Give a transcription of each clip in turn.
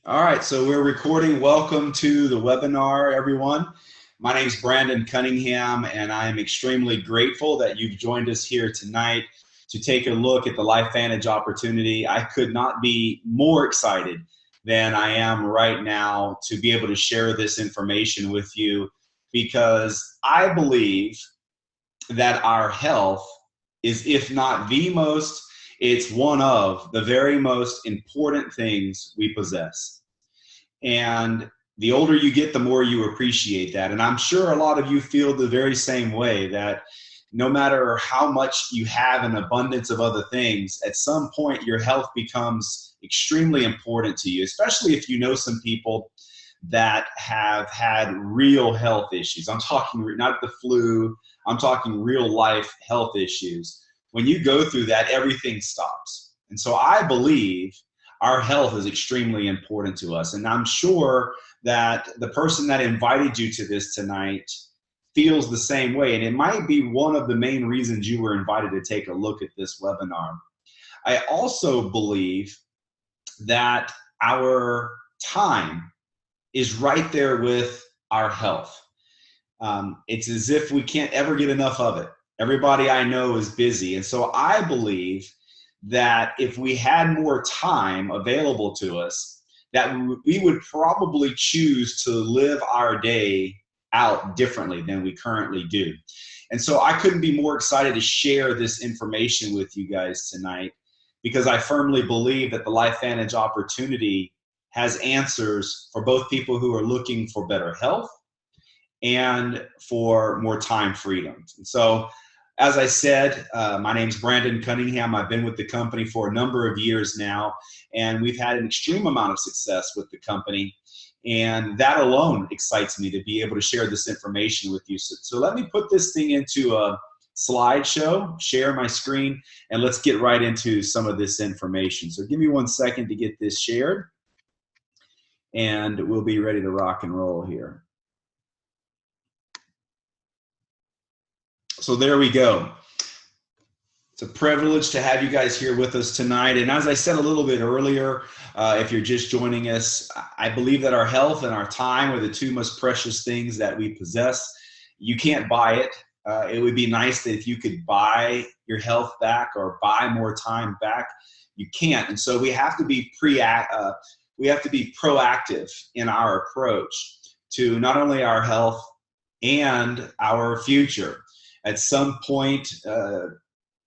All right, so we're recording. Welcome to the webinar, everyone. My name is Brandon Cunningham, and I am extremely grateful that you've joined us here tonight to take a look at the Lifevantage opportunity. I could not be more excited than I am right now to be able to share this information with you, because I believe that our health is, if not the most, it's one of the very most important things we possess. And the older you get, the more you appreciate that. And I'm sure a lot of you feel the very same way, that no matter how much you have an abundance of other things, at some point your health becomes extremely important to you, especially if you know some people that have had real health issues. I'm talking not the flu, I'm talking real life health issues. When you go through that, everything stops. And so I believe our health is extremely important to us. And I'm sure that the person that invited you to this tonight feels the same way. And it might be one of the main reasons you were invited to take a look at this webinar. I also believe that our time is right there with our health. It's as if we can't ever get enough of it. Everybody I know is busy. And so I believe that if we had more time available to us, that we would probably choose to live our day out differently than we currently do. And so I couldn't be more excited to share this information with you guys tonight, because I firmly believe that the Lifevantage opportunity has answers for both people who are looking for better health and for more time freedoms. And so, as I said, my name's Brandon Cunningham. I've been with the company for a number of years now, and we've had an extreme amount of success with the company. And that alone excites me to be able to share this information with you. So let me put this thing into a slideshow, share my screen, and let's get right into some of this information. So give me 1 second to get this shared, and we'll be ready to rock and roll here. So there we go. It's a privilege to have you guys here with us tonight. And as I said a little bit earlier, if you're just joining us, I believe that our health and our time are the two most precious things that we possess. You can't buy it. It would be nice that if you could buy your health back or buy more time back. You can't. And so we have to be proactive in our approach to not only our health and our future. At some point,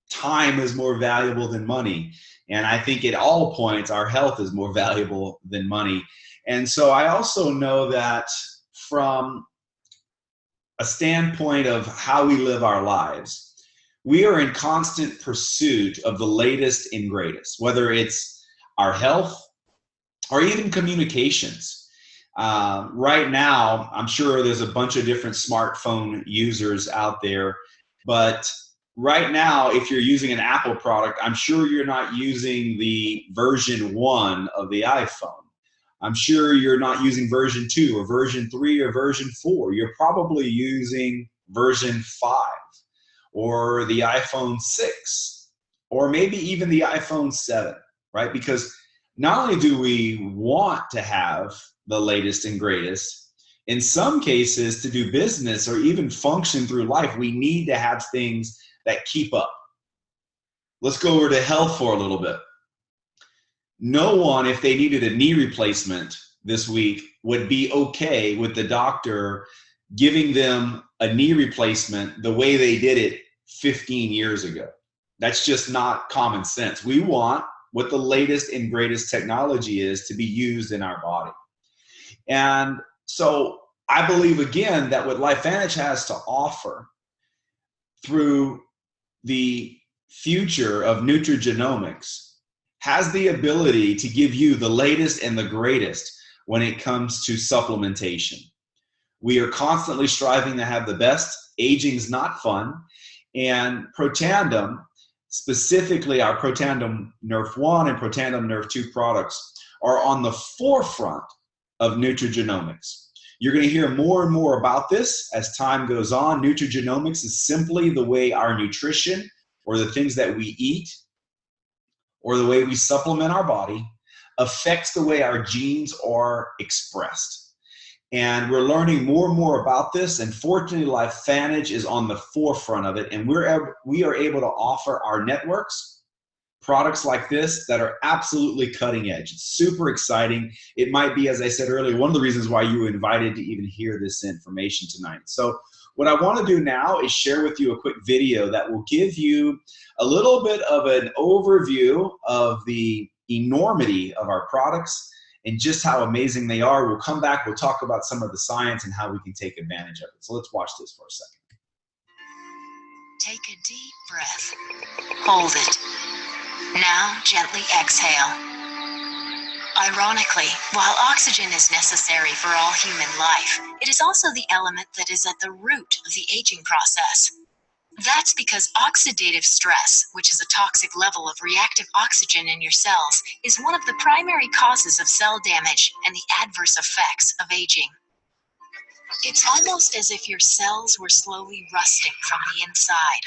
time is more valuable than money. And I think at all points, our health is more valuable than money. And so I also know that from a standpoint of how we live our lives, we are in constant pursuit of the latest and greatest, whether it's our health or even communications. Right now, I'm sure there's a bunch of different smartphone users out there, but right now, if you're using an Apple product, I'm sure you're not using the version 1 of the iPhone. I'm sure you're not using version 2 or version 3 or version 4. You're probably using version 5 or the iPhone 6 or maybe even the iPhone 7, right? Because not only do we want to have the latest and greatest, in some cases, to do business or even function through life, we need to have things that keep up. Let's go over to health for a little bit. No one, if they needed a knee replacement this week, would be okay with the doctor giving them a knee replacement the way they did it 15 years ago. That's just not common sense. We want what the latest and greatest technology is to be used in our body. And so I believe, again, that what Lifevantage has to offer through the future of nutrigenomics has the ability to give you the latest and the greatest when it comes to supplementation. We are constantly striving to have the best. Aging's not fun. And Protandim, specifically our Protandim Nerf 1 and Protandim Nerf 2 products, are on the forefront of nutrigenomics. You're going to hear more and more about this as time goes on. Nutrigenomics is simply the way our nutrition, or the things that we eat, or the way we supplement our body, affects the way our genes are expressed. And we're learning more and more about this, and fortunately Lifevantage is on the forefront of it, and we are able to offer our networks products like this that are absolutely cutting edge. It's super exciting. It might be, as I said earlier, one of the reasons why you were invited to even hear this information tonight. So what I want to do now is share with you a quick video that will give you a little bit of an overview of the enormity of our products and just how amazing they are. We'll come back, we'll talk about some of the science and how we can take advantage of it. So let's watch this for a second. Take a deep breath. Hold it. Now gently exhale. Ironically, while oxygen is necessary for all human life, it is also the element that is at the root of the aging process. That's because oxidative stress, which is a toxic level of reactive oxygen in your cells, is one of the primary causes of cell damage and the adverse effects of aging. It's almost as if your cells were slowly rusting from the inside.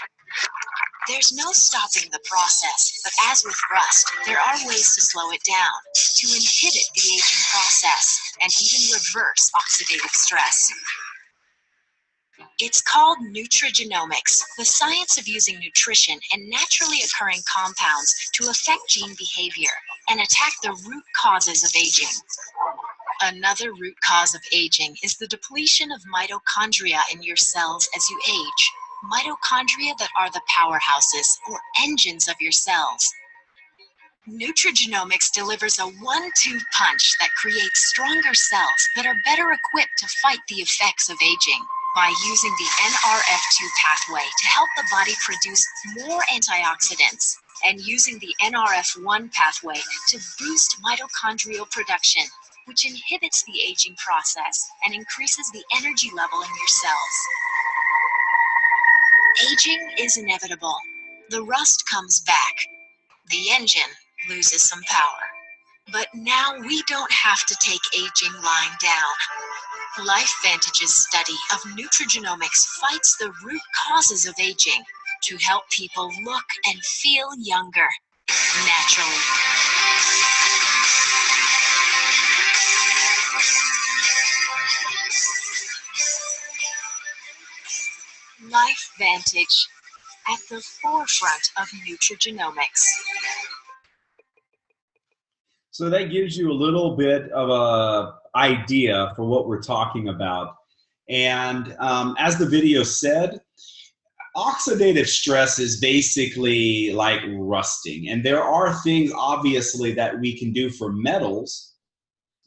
There's no stopping the process, but as with rust, there are ways to slow it down, to inhibit the aging process, and even reverse oxidative stress. It's called nutrigenomics, the science of using nutrition and naturally occurring compounds to affect gene behavior and attack the root causes of aging. Another root cause of aging is the depletion of mitochondria in your cells as you age. Mitochondria that are the powerhouses or engines of your cells. Nutrigenomics delivers a one-two punch that creates stronger cells that are better equipped to fight the effects of aging by using the NRF2 pathway to help the body produce more antioxidants and using the NRF1 pathway to boost mitochondrial production, which inhibits the aging process and increases the energy level in your cells. Aging is inevitable. The rust comes back. The engine loses some power. But now we don't have to take aging lying down. Lifevantage's study of nutrigenomics fights the root causes of aging to help people look and feel younger, naturally. Lifevantage, at the forefront of nutrigenomics. So that gives you a little bit of an idea for what we're talking about. And as the video said, oxidative stress is basically like rusting. And there are things, obviously, that we can do for metals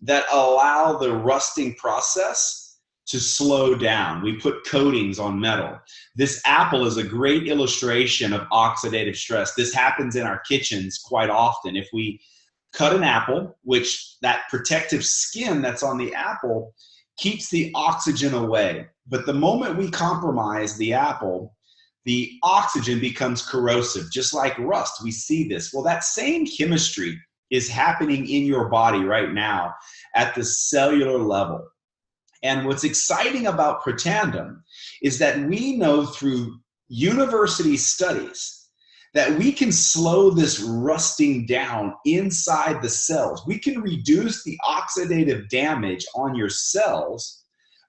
that allow the rusting process to slow down. We put coatings on metal. This apple is a great illustration of oxidative stress. This happens in our kitchens quite often. If we cut an apple, which that protective skin that's on the apple keeps the oxygen away. But the moment we compromise the apple, the oxygen becomes corrosive, just like rust. We see this. Well, that same chemistry is happening in your body right now at the cellular level. And what's exciting about Protandim is that we know through university studies that we can slow this rusting down inside the cells. We can reduce the oxidative damage on your cells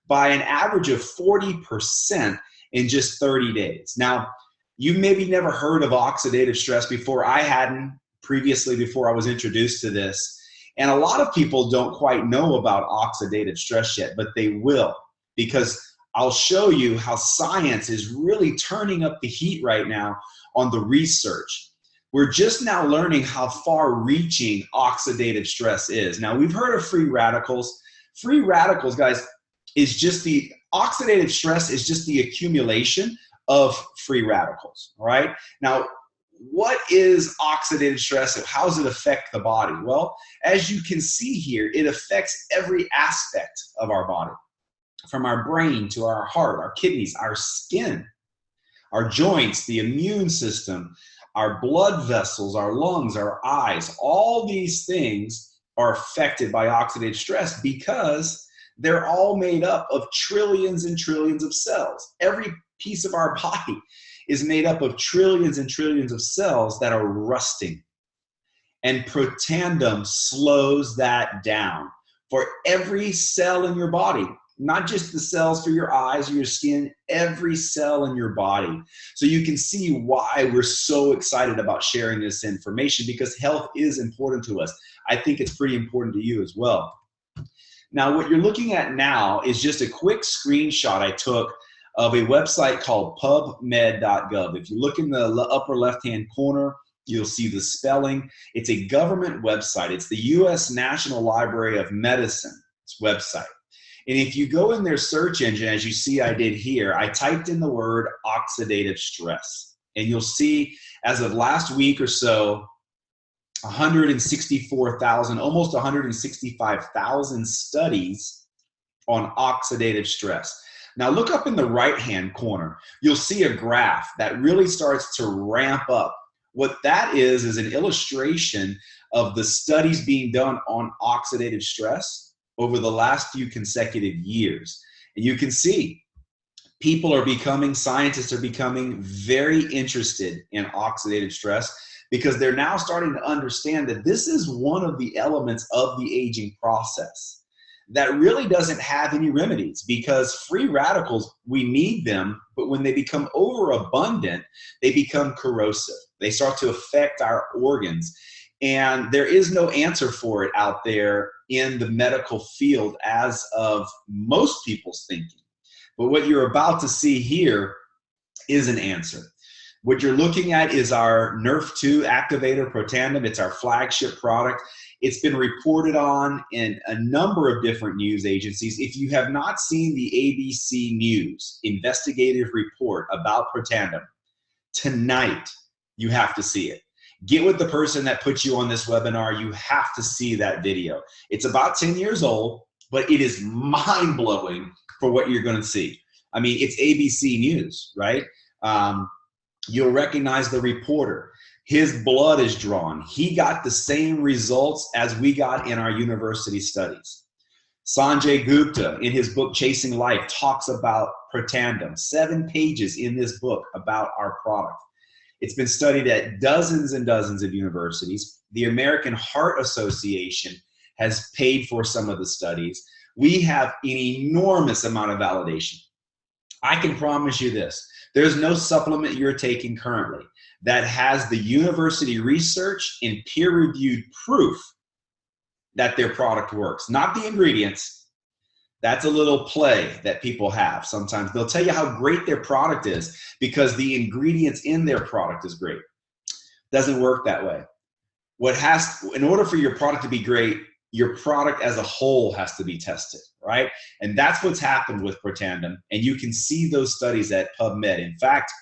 by an average of 40% in just 30 days. Now, you maybe never heard of oxidative stress before. I hadn't previously before I was introduced to this. And a lot of people don't quite know about oxidative stress yet, but they will, because I'll show you how science is really turning up the heat right now on the research. We're just now learning how far-reaching oxidative stress is. Now, we've heard of free radicals. Free radicals, guys, is just the oxidative stress is just the accumulation of free radicals, all right? Now, what is oxidative stress and how does it affect the body? Well, as you can see here, it affects every aspect of our body, from our brain to our heart, our kidneys, our skin, our joints, the immune system, our blood vessels, our lungs, our eyes. All these things are affected by oxidative stress because they're all made up of trillions and trillions of cells. Every piece of our body is made up of trillions and trillions of cells that are rusting. And Protandim slows that down for every cell in your body, not just the cells for your eyes or your skin, every cell in your body. So you can see why we're so excited about sharing this information, because health is important to us. I think it's pretty important to you as well. Now, what you're looking at now is just a quick screenshot I took of a website called pubmed.gov. If you look in the upper left-hand corner, you'll see the spelling. It's a government website. It's the U.S. National Library of Medicine's website. And if you go in their search engine, as you see I did here, I typed in the word oxidative stress. And you'll see, as of last week or so, 164,000, almost 165,000 studies on oxidative stress. Now look up in the right-hand corner. You'll see a graph that really starts to ramp up. What that is an illustration of the studies being done on oxidative stress over the last few consecutive years. And you can see scientists are becoming very interested in oxidative stress, because they're now starting to understand that this is one of the elements of the aging process that really doesn't have any remedies, because free radicals, we need them, but when they become overabundant, they become corrosive. They start to affect our organs, and there is no answer for it out there in the medical field as of most people's thinking. But what you're about to see here is an answer. What you're looking at is our NRF2 activator, Protandim. It's our flagship product. It's been reported on in a number of different news agencies. If you have not seen the ABC News investigative report about Protandim, tonight you have to see it. Get with the person that put you on this webinar. You have to see that video. It's about 10 years old, but it is mind-blowing for what you're going to see. I mean, it's ABC News, right? You'll recognize the reporter. His blood is drawn. He got the same results as we got in our university studies. Sanjay Gupta, in his book Chasing Life, talks about Protandim. 7 pages in this book about our product. It's been studied at dozens and dozens of universities. The American Heart Association has paid for some of the studies. We have an enormous amount of validation. I can promise you this. There's no supplement you're taking currently that has the university research and peer-reviewed proof that their product works. Not the ingredients. That's a little play that people have sometimes. They'll tell you how great their product is because the ingredients in their product is great. Doesn't work that way. In order for your product to be great, your product as a whole has to be tested, right? And that's what's happened with Protandim, and you can see those studies at PubMed. In fact,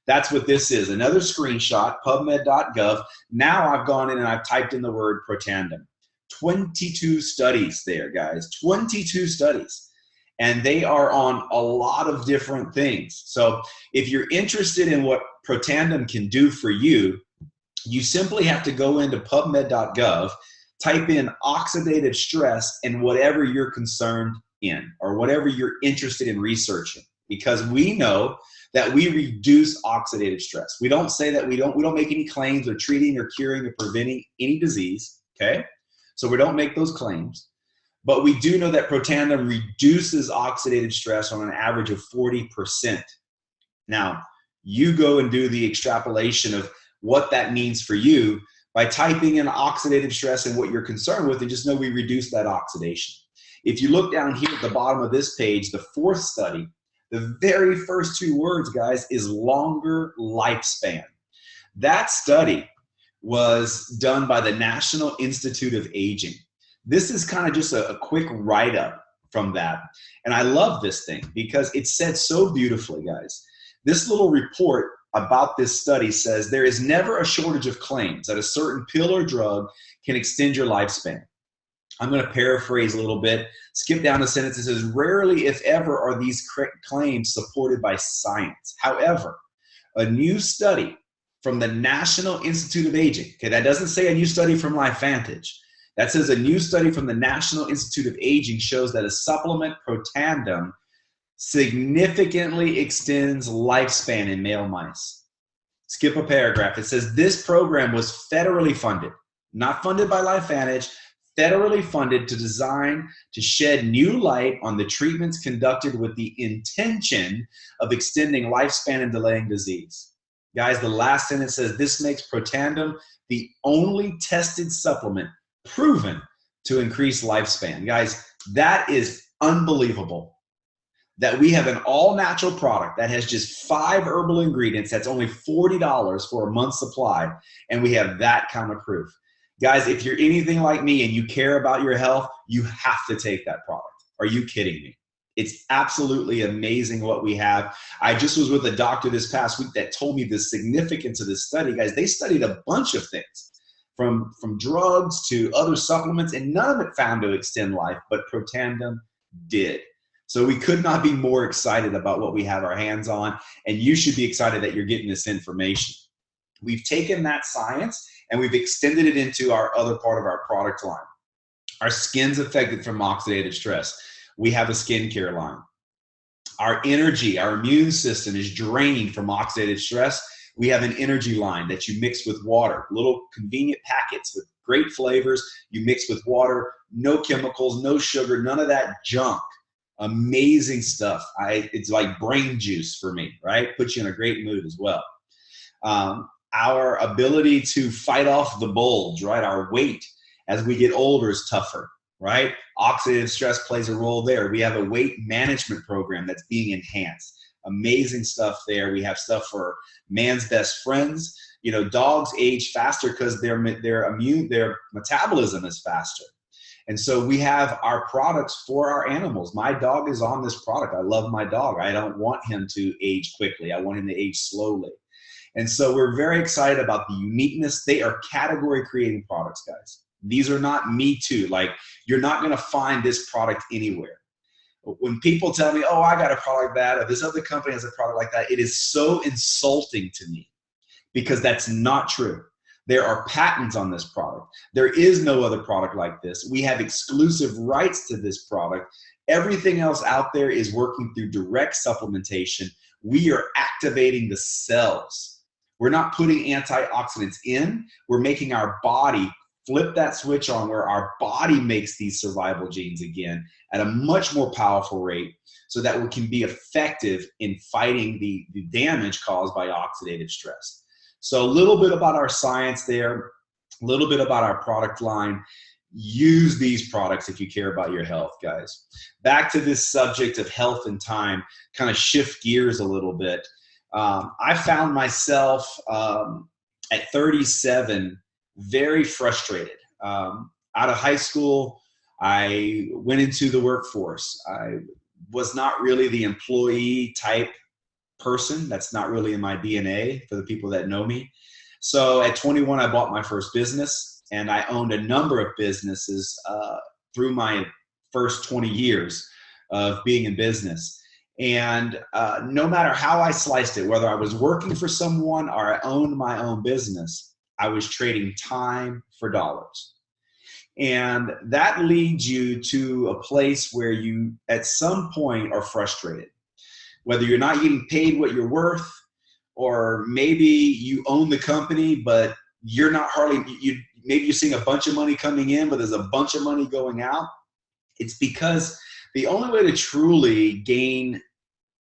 that's what this is. Another screenshot, pubmed.gov. Now I've gone in and I've typed in the word Protandim. 22 studies there, guys, 22 studies. And they are on a lot of different things. So if you're interested in what Protandim can do for you, you simply have to go into pubmed.gov, type in oxidative stress and whatever you're concerned in or whatever you're interested in researching, because we know that we reduce oxidative stress. We don't say that we don't make any claims of treating or curing or preventing any disease, okay? So we don't make those claims, but we do know that Protandim reduces oxidative stress on an average of 40%. Now, you go and do the extrapolation of what that means for you by typing in oxidative stress and what you're concerned with, and just know we reduce that oxidation. If you look down here at the bottom of this page, the 4th study, the very first 2 words, guys, is longer lifespan. That study was done by the National Institute of Aging. This is kind of just a quick write-up from that. And I love this thing because it's said so beautifully, guys. This little report about this study says there is never a shortage of claims that a certain pill or drug can extend your lifespan. I'm going to paraphrase a little bit, skip down a sentence that says, rarely, if ever, are these claims supported by science. However, a new study from the National Institute of Aging, okay, that doesn't say a new study from Lifevantage. That says a new study from the National Institute of Aging shows that a supplement, Protandim, significantly extends lifespan in male mice. Skip a paragraph. It says this program was federally funded. not funded by Lifevantage, federally funded to design to shed new light on the treatments conducted with the intention of extending lifespan and delaying disease. Guys, the last sentence says this makes Protandim the only tested supplement proven to increase lifespan. Guys, that is unbelievable. That we have an all-natural product that has just 5 herbal ingredients that's only $40 for a month's supply, and we have that kind of proof. Guys, if you're anything like me and you care about your health, you have to take that product. Are you kidding me? It's absolutely amazing what we have. I just was with a doctor this past week that told me the significance of this study. Guys, they studied a bunch of things, from drugs to other supplements, and none of it found to extend life, but Protandim did. So we could not be more excited about what we have our hands on, and you should be excited that you're getting this information. We've taken that science and we've extended it into our other part of our product line. Our skin's affected from oxidative stress. We have a skincare line. Our energy, our immune system is drained from oxidative stress. We have an energy line that you mix with water, little convenient packets with great flavors. You mix with water, no chemicals, no sugar, none of that junk. Amazing stuff. It's like brain juice for me, right? Puts you in a great mood as well. Our ability to fight off the bulge, right? Our weight as we get older is tougher, right? Oxidative stress plays a role there. We have a weight management program that's being enhanced. Amazing stuff there. We have stuff for man's best friends. You know, dogs age faster because their metabolism is faster. And so we have our products for our animals. My dog is on this product. I love my dog. I don't want him to age quickly. I want him to age slowly. And so we're very excited about the uniqueness. They are category creating products, guys. These are not me too. Like, you're not going to find this product anywhere. When people tell me, oh, I got a product like that, or this other company has a product like that, it is so insulting to me, because that's not true. There are patents on this product. There is no other product like this. We have exclusive rights to this product. Everything else out there is working through direct supplementation. We are activating the cells. We're not putting antioxidants in. We're making our body flip that switch on, where our body makes these survival genes again at a much more powerful rate, so that we can be effective in fighting the damage caused by oxidative stress. So a little bit about our science there, a little bit about our product line. Use these products if you care about your health, guys. Back to this subject of health and time, kind of shift gears a little bit. I found myself at 37 very frustrated. Out of high school, I went into the workforce. I was not really the employee type person. That's not really in my DNA for the people that know me. So at 21, I bought my first business, and I owned a number of businesses through my first 20 years of being in business. And no matter how I sliced it, whether I was working for someone or I owned my own business, I was trading time for dollars. And that leads you to a place where you at some point are frustrated. Whether you're not getting paid what you're worth, or maybe you own the company, but you're not maybe you're seeing a bunch of money coming in, but there's a bunch of money going out. It's because the only way to truly gain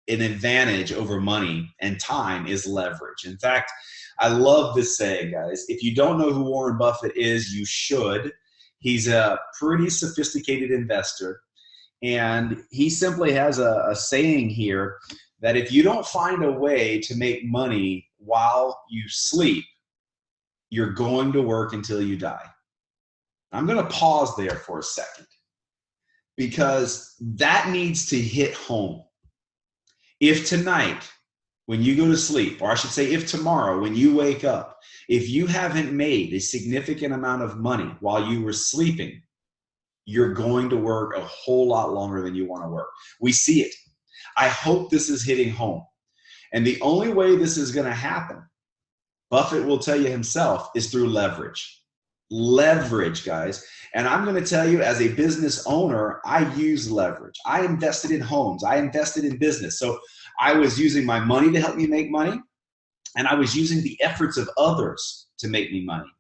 an advantage over money and time is leverage. In fact, I love this saying, guys. If you don't know who Warren Buffett is, you should. He's a pretty sophisticated investor. And he simply has a saying here that if you don't find a way to make money while you sleep, you're going to work until you die. I'm going to pause there for a second, because that needs to hit home. If tonight, when you go to sleep, or I should say if tomorrow, when you wake up, if you haven't made a significant amount of money while you were sleeping, you're going to work a whole lot longer than you want to work. We see it. I hope this is hitting home. And the only way this is going to happen, Buffett will tell you himself, is through leverage. Leverage, guys. And I'm going to tell you, as a business owner, I use leverage. I invested in homes. I invested in business. So I was using my money to help me make money, and I was using the efforts of others to make me money.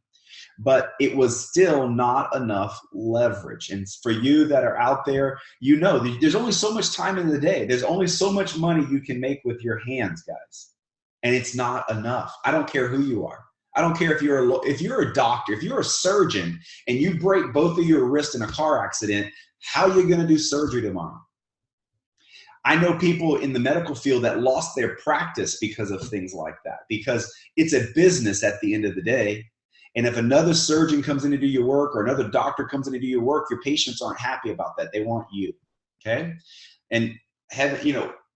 but it was still not enough leverage. And for you that are out there, you know, there's only so much time in the day. There's only so much money you can make with your hands, guys. And it's not enough. I don't care who you are. I don't care if you're a doctor, if you're a surgeon and you break both of your wrists in a car accident, how are you going to do surgery tomorrow? I know people in the medical field that lost their practice because of things like that, because it's a business at the end of the day. And if another surgeon comes in to do your work or another doctor comes in to do your work, your patients aren't happy about that. They want you, okay? And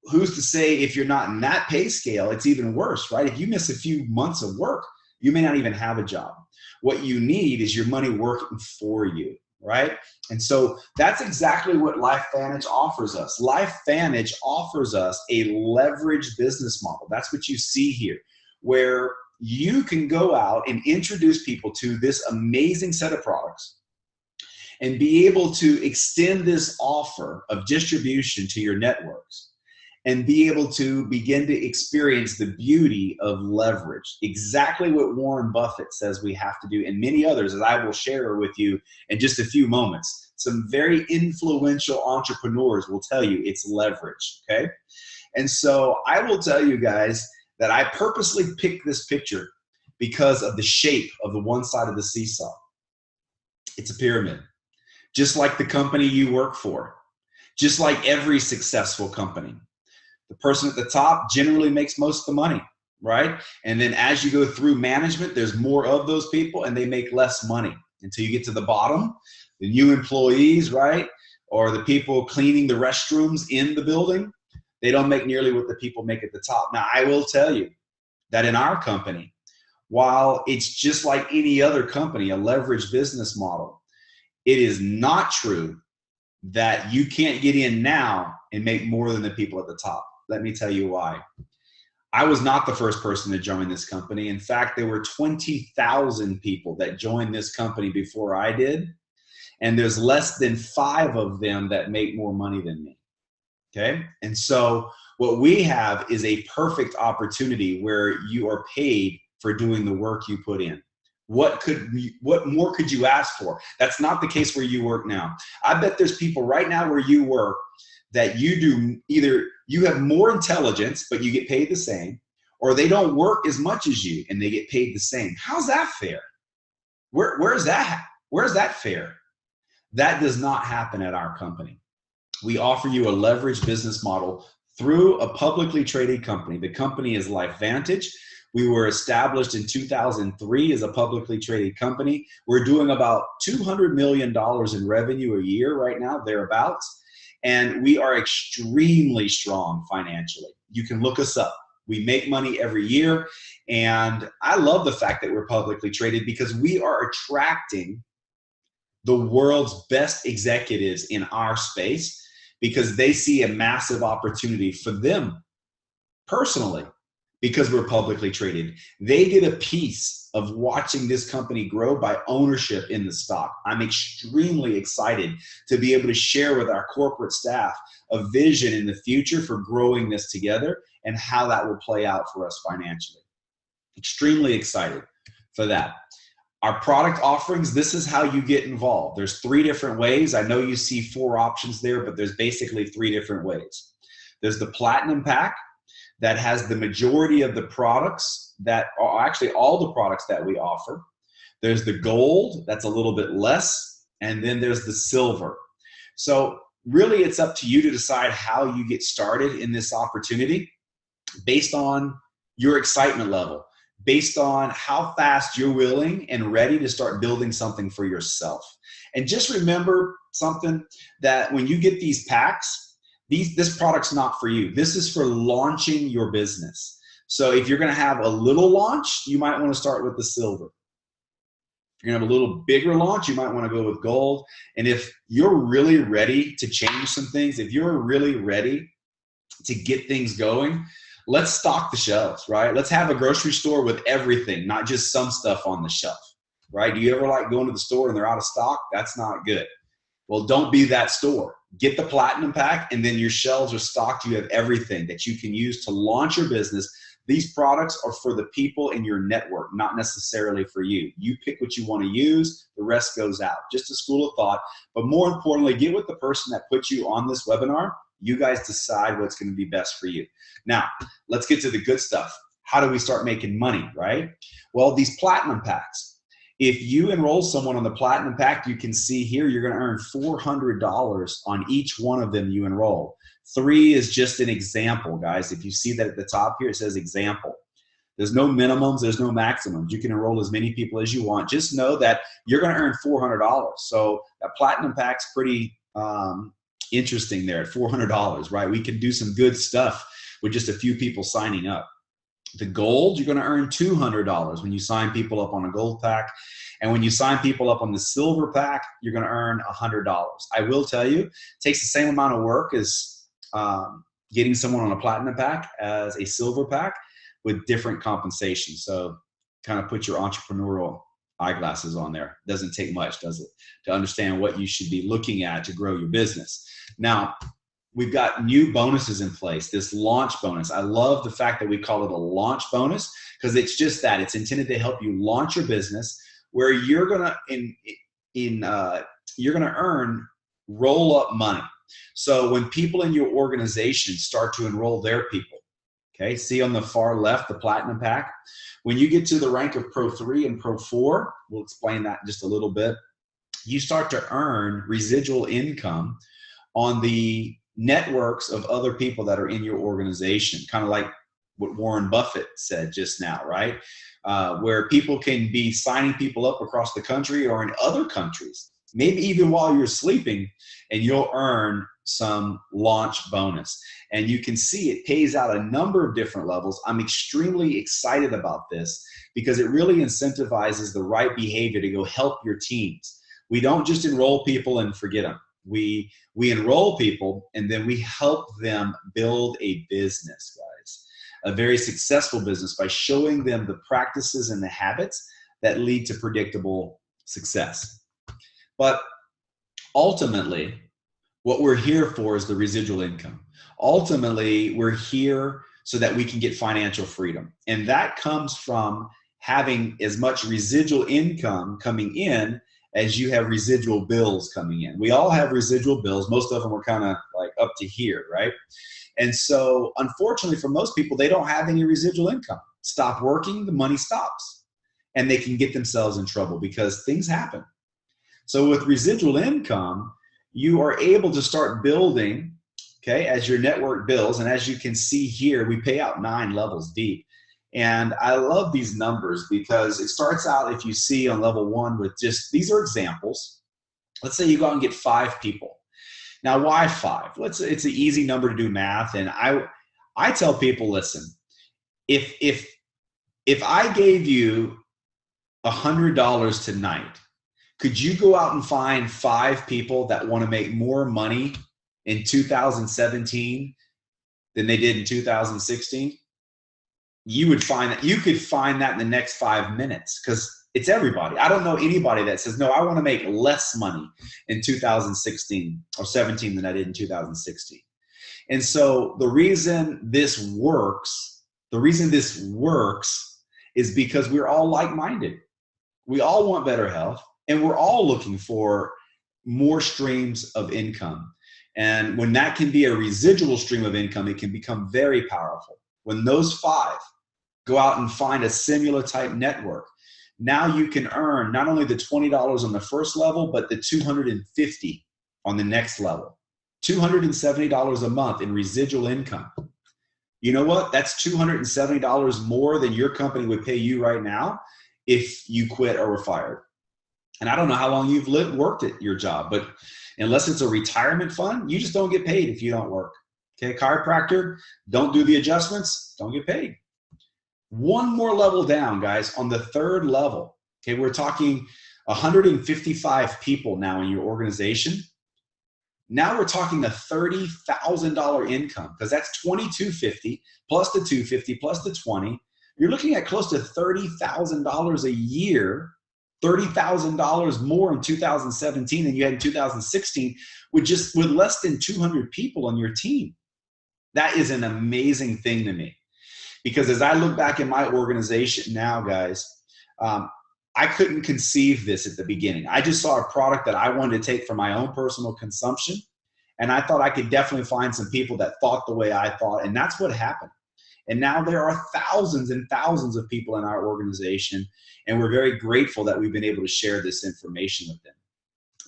who's to say if you're not in that pay scale, it's even worse, right? If you miss a few months of work, you may not even have a job. What you need is your money working for you, right? And so that's exactly what Lifevantage offers us. Lifevantage offers us a leveraged business model. That's what you see here, where you can go out and introduce people to this amazing set of products and be able to extend this offer of distribution to your networks and be able to begin to experience the beauty of leverage. Exactly what Warren Buffett says we have to do, and many others, as I will share with you in just a few moments. Some very influential entrepreneurs will tell you it's leverage, okay? And so I will tell you guys that I purposely picked this picture because of the shape of the one side of the seesaw. It's a pyramid, just like the company you work for, just like every successful company. The person at the top generally makes most of the money, right? And then as you go through management, there's more of those people and they make less money until you get to the bottom. The new employees, right? Or the people cleaning the restrooms in the building, they don't make nearly what the people make at the top. Now, I will tell you that in our company, while it's just like any other company, a leveraged business model, it is not true that you can't get in now and make more than the people at the top. Let me tell you why. I was not the first person to join this company. In fact, there were 20,000 people that joined this company before I did. And there's less than 5 of them that make more money than me. Okay. And so what we have is a perfect opportunity where you are paid for doing the work you put in. What more could you ask for? That's not the case where you work now. I bet there's people right now where you work that you do either you have more intelligence, but you get paid the same, or they don't work as much as you and they get paid the same. How's that fair? Where's that fair? That does not happen at our company. We offer you a leveraged business model through a publicly traded company. The company is Lifevantage. We were established in 2003 as a publicly traded company. We're doing about $200 million in revenue a year right now, thereabouts. And we are extremely strong financially. You can look us up. We make money every year. And I love the fact that we're publicly traded because we are attracting the world's best executives in our space because they see a massive opportunity for them personally because we're publicly traded. They get a piece of watching this company grow by ownership in the stock. I'm extremely excited to be able to share with our corporate staff a vision in the future for growing this together and how that will play out for us financially. Extremely excited for that. Our product offerings, this is how you get involved. There's 3 different ways. I know you see 4 options there, but there's basically 3 different ways. There's the Platinum Pack that has the majority of the products that are actually all the products that we offer. There's the Gold, that's a little bit less, and then there's the Silver. So really it's up to you to decide how you get started in this opportunity based on your excitement level, based on how fast you're willing and ready to start building something for yourself. And just remember something, that when you get these packs, this product's not for you. This is for launching your business. So if you're gonna have a little launch, you might wanna start with the Silver. If you're gonna have a little bigger launch, you might wanna go with Gold. And if you're really ready to change some things, if you're really ready to get things going, let's stock the shelves, right? Let's have a grocery store with everything, not just some stuff on the shelf, right? Do you ever like going to the store and they're out of stock? That's not good. Well, don't be that store. Get the Platinum Pack and then your shelves are stocked. You have everything that you can use to launch your business, These products are for the people in your network, not necessarily for you. You pick what you want to use, the rest goes out. Just a school of thought. But more importantly, get with the person that put you on this webinar. You guys decide what's going to be best for you. Now, let's get to the good stuff. How do we start making money, right? Well, these platinum packs. If you enroll someone on the platinum pack, you can see here you're going to earn $400 on each one of them you enroll. 3 is just an example, guys. If you see that at the top here, it says example. There's no minimums, there's no maximums. You can enroll as many people as you want. Just know that you're going to earn $400. So that platinum pack's pretty interesting there at $400, right? We can do some good stuff with just a few people signing up. The gold, you're going to earn $200 when you sign people up on a gold pack. And when you sign people up on the silver pack, you're going to earn $100. I will tell you, it takes the same amount of work as getting someone on a platinum pack as a silver pack with different compensation. So kind of put your entrepreneurial eyeglasses on there. Doesn't take much, does it, to understand what you should be looking at to grow your business. Now, we've got new bonuses in place, this launch bonus. I love the fact that we call it a launch bonus because it's just that. It's intended to help you launch your business where you're gonna you're gonna earn roll-up money. So when people in your organization start to enroll their people, okay, see on the far left, the platinum pack, when you get to the rank of Pro 3 and Pro 4, we'll explain that in just a little bit, you start to earn residual income on the networks of other people that are in your organization, kind of like what Warren Buffett said just now, right? Where people can be signing people up across the country or in other countries, maybe even while you're sleeping, and you'll earn some launch bonus. And you can see it pays out a number of different levels. I'm extremely excited about this because it really incentivizes the right behavior to go help your teams. We don't just enroll people and forget them. We enroll people and then we help them build a business, guys, a very successful business by showing them the practices and the habits that lead to predictable success. But ultimately, what we're here for is the residual income. Ultimately, we're here so that we can get financial freedom. And that comes from having as much residual income coming in as you have residual bills coming in. We all have residual bills. Most of them are kind of like up to here, right? And so unfortunately for most people, they don't have any residual income. Stop working, the money stops. And they can get themselves in trouble because things happen. So with residual income, you are able to start building, okay, as your network builds. And as you can see here, we pay out 9 levels deep. And I love these numbers because it starts out, if you see on level 1 with just, these are examples. Let's say you go out and get 5 people. Now, why 5? It's an easy number to do math. And I tell people, listen, if I gave you $100 tonight, could you go out and find 5 people that want to make more money in 2017 than they did in 2016? You would find that you could find that in the next 5 minutes because it's everybody. I don't know anybody that says, no, I want to make less money in 2016 or 17 than I did in 2016. And so the reason this works is because we're all like-minded. We all want better health. And we're all looking for more streams of income. And when that can be a residual stream of income, it can become very powerful. When those 5 go out and find a similar type network, now you can earn not only the $20 on the first level, but the $250 on the next level. $270 a month in residual income. You know what? That's $270 more than your company would pay you right now if you quit or were fired. And I don't know how long you've worked at your job, but unless it's a retirement fund, you just don't get paid if you don't work. Okay, chiropractor, don't do the adjustments, don't get paid. One more level down, guys, on the 3rd level. Okay, we're talking 155 people now in your organization. Now we're talking a $30,000 income because that's $2,250 plus the $250 plus the $20. You're looking at close to $30,000 a year. $30,000 more in 2017 than you had in 2016 with less than 200 people on your team. That is an amazing thing to me. Because as I look back in my organization now, guys, I couldn't conceive this at the beginning. I just saw a product that I wanted to take for my own personal consumption. And I thought I could definitely find some people that thought the way I thought. And that's what happened. And now there are thousands and thousands of people in our organization. And we're very grateful that we've been able to share this information with them.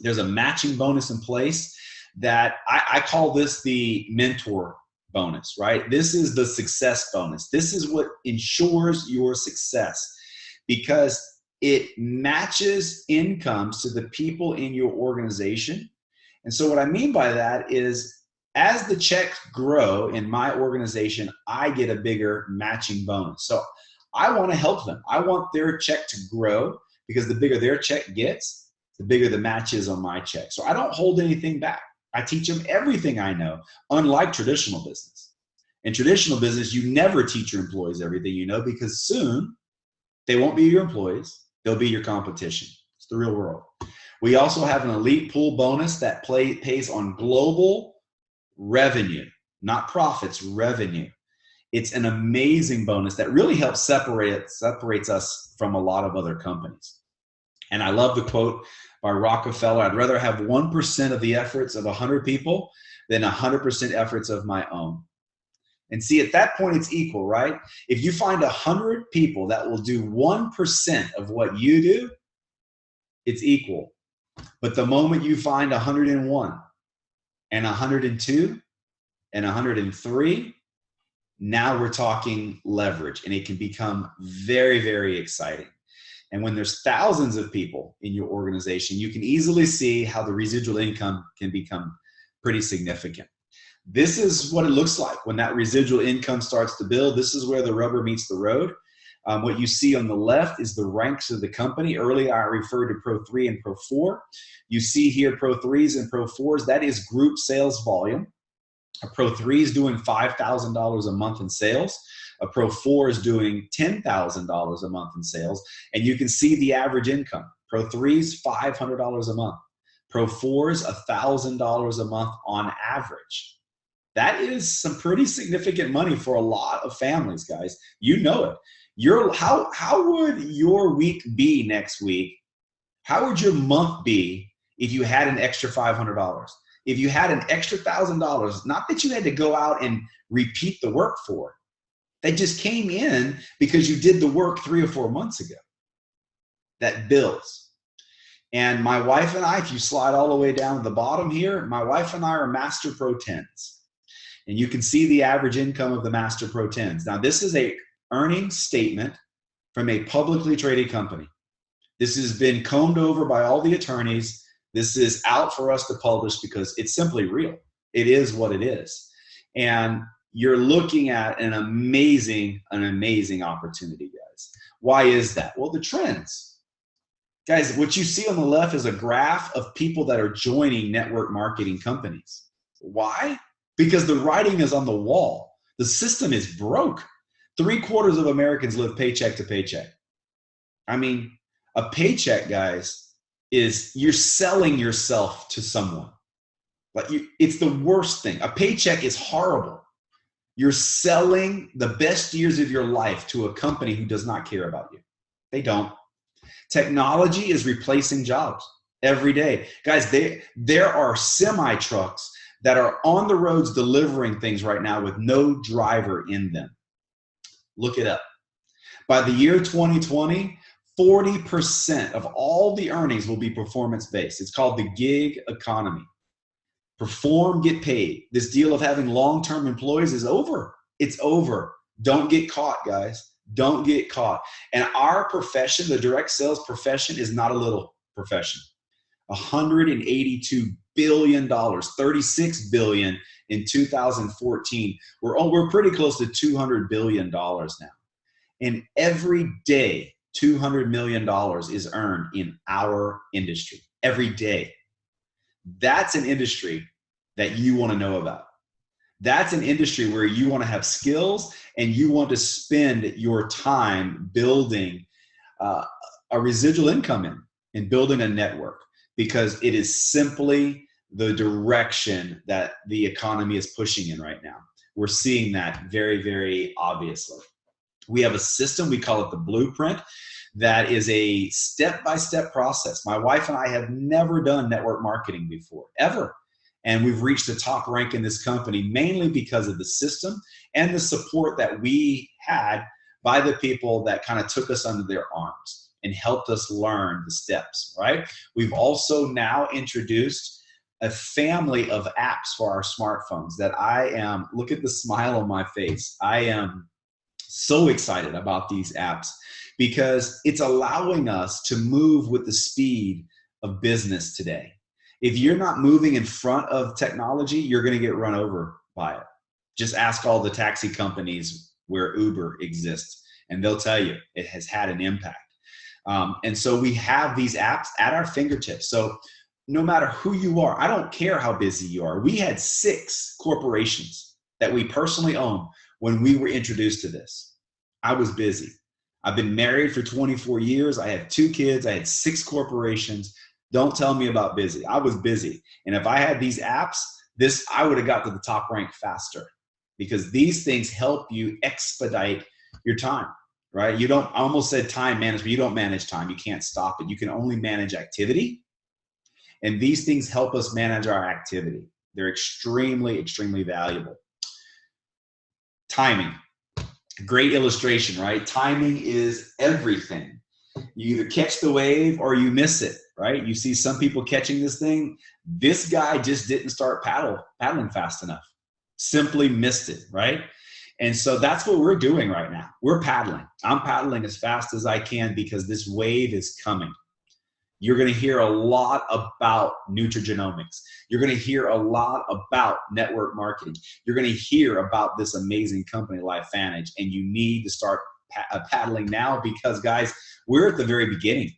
There's a matching bonus in place that I call this the mentor bonus, right? This is the success bonus. This is what ensures your success because it matches incomes to the people in your organization. And so what I mean by that is as the checks grow in my organization, I get a bigger matching bonus. So I want to help them. I want their check to grow because the bigger their check gets, the bigger the match is on my check. So I don't hold anything back. I teach them everything I know, unlike traditional business. In traditional business, you never teach your employees everything you know because soon they won't be your employees. They'll be your competition. It's the real world. We also have an elite pool bonus that pays on global revenue, not profits, revenue. It's an amazing bonus that really helps separates us from a lot of other companies. And I love the quote by Rockefeller, I'd rather have 1% of the efforts of 100 people than 100% efforts of my own. And see, at that point, it's equal, right? If you find 100 people that will do 1% of what you do, it's equal. But the moment you find 101 and 102 and 103, now we're talking leverage, and it can become very, very exciting. And when there's thousands of people in your organization, you can easily see how the residual income can become pretty significant. This is what it looks like when that residual income starts to build. This is where the rubber meets the road. What you see on the left is the ranks of the company. Earlier, I referred to Pro 3 and Pro 4. You see here Pro 3s and Pro 4s. That is group sales volume. A Pro 3 is doing $5,000 a month in sales. A Pro 4 is doing $10,000 a month in sales. And you can see the average income. Pro 3s, $500 a month. Pro 4s, $1,000 a month on average. That is some pretty significant money for a lot of families, guys. You know it. How would your week be next week? How would your month be if you had an extra $500? If you had an extra $1,000, not that you had to go out and repeat the work for, that just came in because you did the work 3 or 4 months ago. That builds. And my wife and I, if you slide all the way down to the bottom here, my wife and I are Master Pro 10s. And you can see the average income of the Master Pro 10s. Now, this is a earnings statement from a publicly traded company. This has been combed over by all the attorneys. This is out for us to publish because it's simply real. It is what it is. And you're looking at an amazing opportunity, guys. Why is that? Well, the trends. Guys, what you see on the left is a graph of people that are joining network marketing companies. Why? Because the writing is on the wall. The system is broke. 3/4 of Americans live paycheck to paycheck. I mean, a paycheck, guys, is you're selling yourself to someone. It's the worst thing. A paycheck is horrible. You're selling the best years of your life to a company who does not care about you. They don't. Technology is replacing jobs every day. Guys, there are semi-trucks that are on the roads delivering things right now with no driver in them. Look it up. By the year 2020, 40% of all the earnings will be performance-based. It's called the gig economy. Perform, get paid. This deal of having long-term employees is over. It's over. Don't get caught, guys. Don't get caught. And our profession, the direct sales profession, is not a little profession. $182 billion, $36 billion in 2014. We're pretty close to $200 billion now. And every day, $200 million is earned in our industry. Every day. That's an industry that you want to know about. That's an industry where you want to have skills and you want to spend your time building a residual income in building a network, because it is simply the direction that the economy is pushing in right now. We're seeing that very, very obviously. We have a system, we call it the blueprint, that is a step-by-step process. My wife and I have never done network marketing before, ever. And we've reached the top rank in this company mainly because of the system and the support that we had by the people that kind of took us under their arms and helped us learn the steps, right? We've also now introduced a family of apps for our smartphones that look at the smile on my face. I am so excited about these apps because it's allowing us to move with the speed of business today. If you're not moving in front of technology, you're going to get run over by it. Just ask all the taxi companies where Uber exists, and they'll tell you it has had an impact. And so we have these apps at our fingertips. So no matter who you are, I don't care how busy you are. We had 6 corporations that we personally own when we were introduced to this. I was busy. I've been married for 24 years. I have 2 kids. I had 6 corporations. Don't tell me about busy. I was busy. And if I had these apps, I would have got to the top rank faster, because these things help you expedite your time, right? I almost said time management. You don't manage time. You can't stop it. You can only manage activity. And these things help us manage our activity. They're extremely, extremely valuable. Timing. Great illustration, right? Timing is everything. You either catch the wave or you miss it, right? You see some people catching this thing. This guy just didn't start paddling fast enough. Simply missed it, right? And so that's what we're doing right now. We're paddling. I'm paddling as fast as I can because this wave is coming. You're going to hear a lot about nutrigenomics. You're going to hear a lot about network marketing. You're going to hear about this amazing company, Lifevantage, and you need to start paddling now because, guys, we're at the very beginning.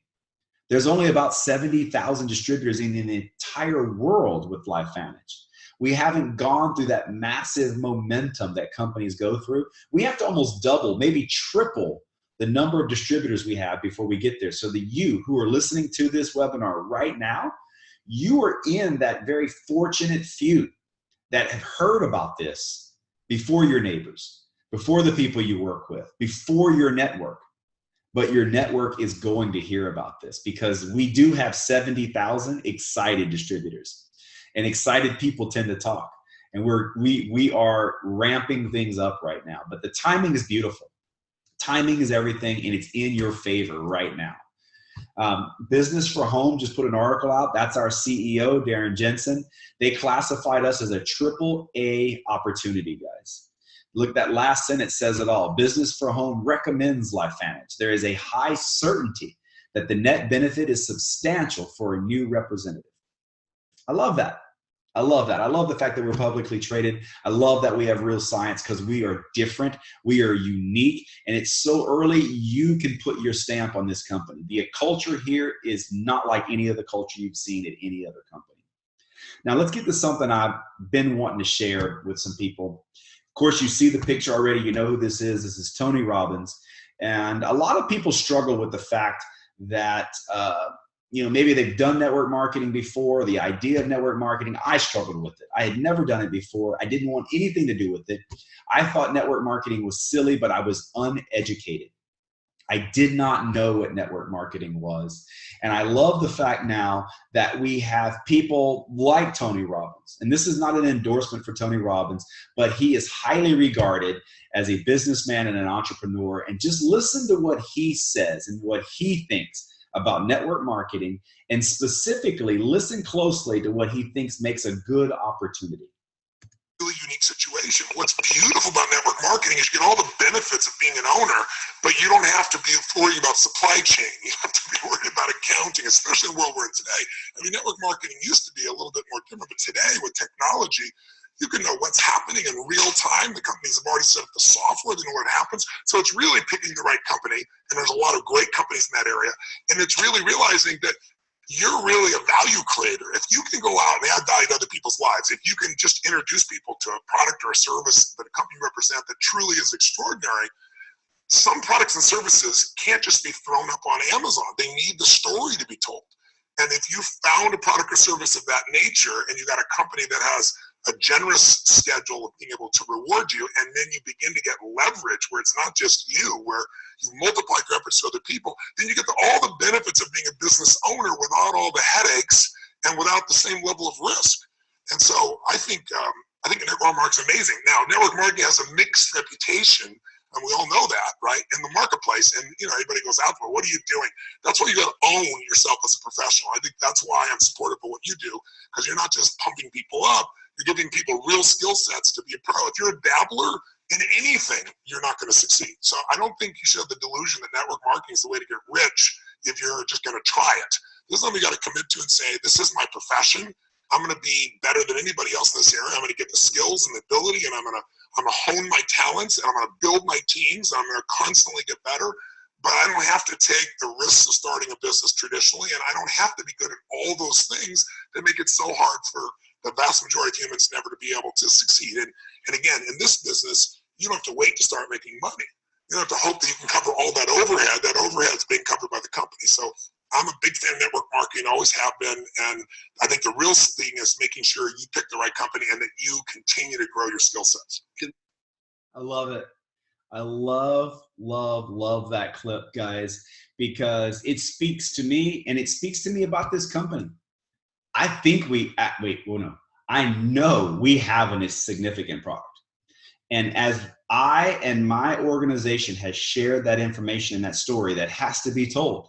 There's only about 70,000 distributors in the entire world with Lifevantage. We haven't gone through that massive momentum that companies go through. We have to almost double, maybe triple the number of distributors we have before we get there. So that you who are listening to this webinar right now, you are in that very fortunate few that have heard about this before your neighbors, before the people you work with, before your network. But your network is going to hear about this because we do have 70,000 excited distributors, and excited people tend to talk. And we are ramping things up right now, but the timing is beautiful. Timing is everything, and it's in your favor right now. Business for Home just put an article out. That's our CEO, Darren Jensen. They classified us as a AAA opportunity, guys. Look, that last sentence says it all. Business for Home recommends Lifevantage. There is a high certainty that the net benefit is substantial for a new representative. I love that. I love that. I love the fact that we're publicly traded. I love that we have real science because we are different. We are unique. And it's so early, you can put your stamp on this company. The culture here is not like any other culture you've seen at any other company. Now, let's get to something I've been wanting to share with some people. Of course, you see the picture already. You know who this is. This is Tony Robbins. And a lot of people struggle with the fact that maybe they've done network marketing before, the idea of network marketing. I struggled with it. I had never done it before. I didn't want anything to do with it. I thought network marketing was silly, but I was uneducated. I did not know what network marketing was. And I love the fact now that we have people like Tony Robbins. And this is not an endorsement for Tony Robbins, but he is highly regarded as a businessman and an entrepreneur. And just listen to what he says and what he thinks about network marketing, and specifically listen closely to what he thinks makes a good opportunity. Really unique situation. What's beautiful about network marketing is you get all the benefits of being an owner, but you don't have to be worried about supply chain. You don't have to be worried about accounting, especially in the world we're in today. I mean, network marketing used to be a little bit more different, but today with technology, you can know what's happening in real time. The companies have already set up the software, they know what happens. So it's really picking the right company, and there's a lot of great companies in that area. And it's really realizing that you're really a value creator. If you can go out and add value to other people's lives, if you can just introduce people to a product or a service that a company represents that truly is extraordinary, some products and services can't just be thrown up on Amazon. They need the story to be told. And if you found a product or service of that nature and you got a company that has a generous schedule of being able to reward you, and then you begin to get leverage where it's not just you, where you multiply your efforts to other people, then you get all the benefits of being a business owner without all the headaches and without the same level of risk. And so I think network marketing is amazing. Now, network marketing has a mixed reputation, and we all know that, right, in the marketplace. And, everybody goes out for, what are you doing? That's why you got to own yourself as a professional. I think that's why I'm supportive of what you do, because you're not just pumping people up, you're giving people real skill sets to be a pro. If you're a dabbler in anything, you're not going to succeed. So I don't think you should have the delusion that network marketing is the way to get rich if you're just going to try it. This is something you got to commit to and say, this is my profession. I'm going to be better than anybody else in this area. I'm going to get the skills and the ability, and I'm going to hone my talents, and I'm going to build my teams, and I'm going to constantly get better. But I don't have to take the risks of starting a business traditionally, and I don't have to be good at all those things that make it so hard for the vast majority of humans never to be able to succeed. And again, in this business, you don't have to wait to start making money. You don't have to hope that you can cover all that overhead. That overhead is being covered by the company. So I'm a big fan of network marketing, always have been, and I think the real thing is making sure you pick the right company and that you continue to grow your skill sets. I love it. I love that clip, guys, because it speaks to me, and it speaks to me about this company. I think I know we have a significant product. And as I and my organization has shared that information and that story that has to be told,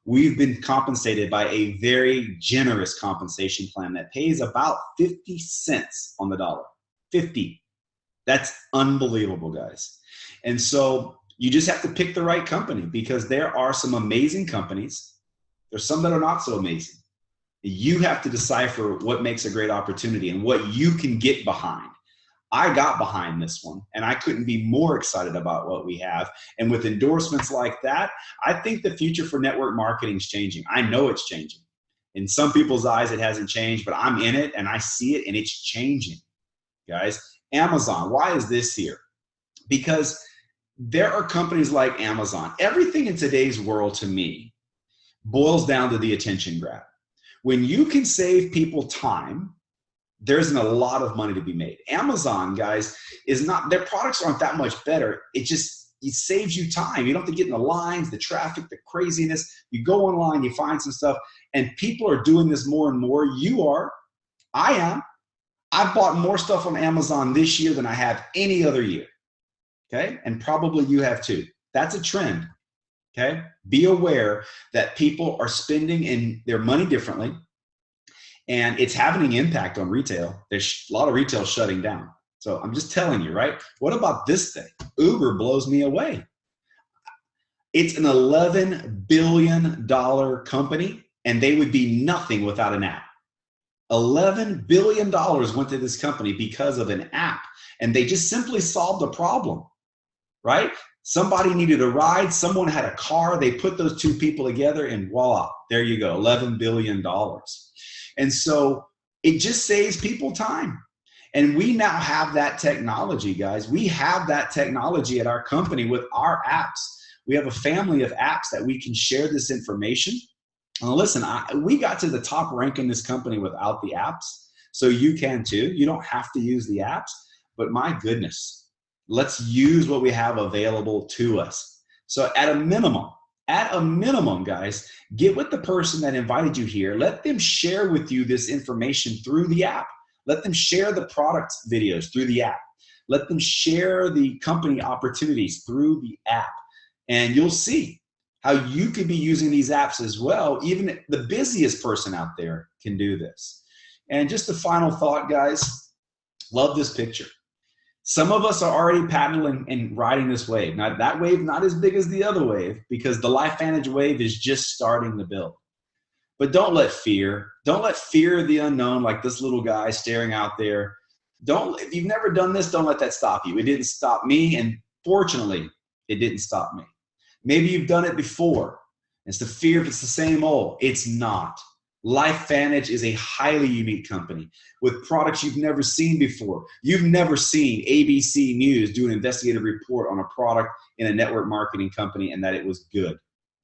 we've been compensated by a very generous compensation plan that pays about 50 cents on the dollar. 50. That's unbelievable, guys. And so you just have to pick the right company, because there are some amazing companies. There's some that are not so amazing. You have to decipher what makes a great opportunity and what you can get behind. I got behind this one, and I couldn't be more excited about what we have. And with endorsements like that, I think the future for network marketing is changing. I know it's changing. In some people's eyes, it hasn't changed, but I'm in it and I see it, and it's changing. Guys, Amazon, why is this here? Because there are companies like Amazon. Everything in today's world, to me, boils down to the attention grab. When you can save people time, there's a lot of money to be made. Amazon, guys, their products aren't that much better. It saves you time. You don't have to get in the lines, the traffic, the craziness. You go online, you find some stuff, and people are doing this more and more. You are, I am. I've bought more stuff on Amazon this year than I have any other year. Okay? And probably you have too. That's a trend. Okay? Be aware that people are spending their money differently, and it's having an impact on retail. There's a lot of retail shutting down. So I'm just telling you, right? What about this thing? Uber blows me away. It's an $11 billion company, and they would be nothing without an app. $11 billion went to this company because of an app, and they just simply solved a problem, right? Somebody needed a ride, someone had a car, they put those two people together, and voila, there you go, $11 billion. And so it just saves people time. And we now have that technology, guys. We have that technology at our company with our apps. We have a family of apps that we can share this information. Now listen, we got to the top rank in this company without the apps, so you can too. You don't have to use the apps, but my goodness, let's use what we have available to us. So at a minimum, guys, get with the person that invited you here. Let them share with you this information through the app. Let them share the product videos through the app. Let them share the company opportunities through the app. And you'll see how you could be using these apps as well. Even the busiest person out there can do this. And just a final thought, guys, love this picture. Some of us are already paddling and riding this wave. Now, that wave not as big as the other wave, because the Lifevantage wave is just starting to build. But don't let fear of the unknown, like this little guy staring out there. If you've never done this, don't let that stop you. It didn't stop me, and fortunately, it didn't stop me. Maybe you've done it before. It's the fear if it's the same old. It's not. Lifevantage is a highly unique company with products you've never seen before. You've never seen ABC News do an investigative report on a product in a network marketing company and that it was good.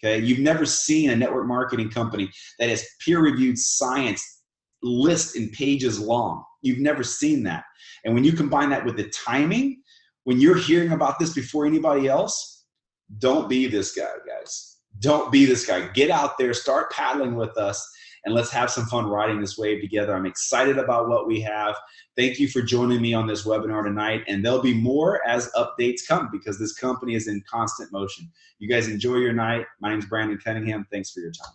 Okay, you've never seen a network marketing company that has peer-reviewed science list in pages long. You've never seen that. And when you combine that with the timing, when you're hearing about this before anybody else, don't be this guy, guys. Don't be this guy. Get out there, start paddling with us, and let's have some fun riding this wave together. I'm excited about what we have. Thank you for joining me on this webinar tonight, and there'll be more as updates come because this company is in constant motion. You guys enjoy your night. My name is Brandon Cunningham. Thanks for your time.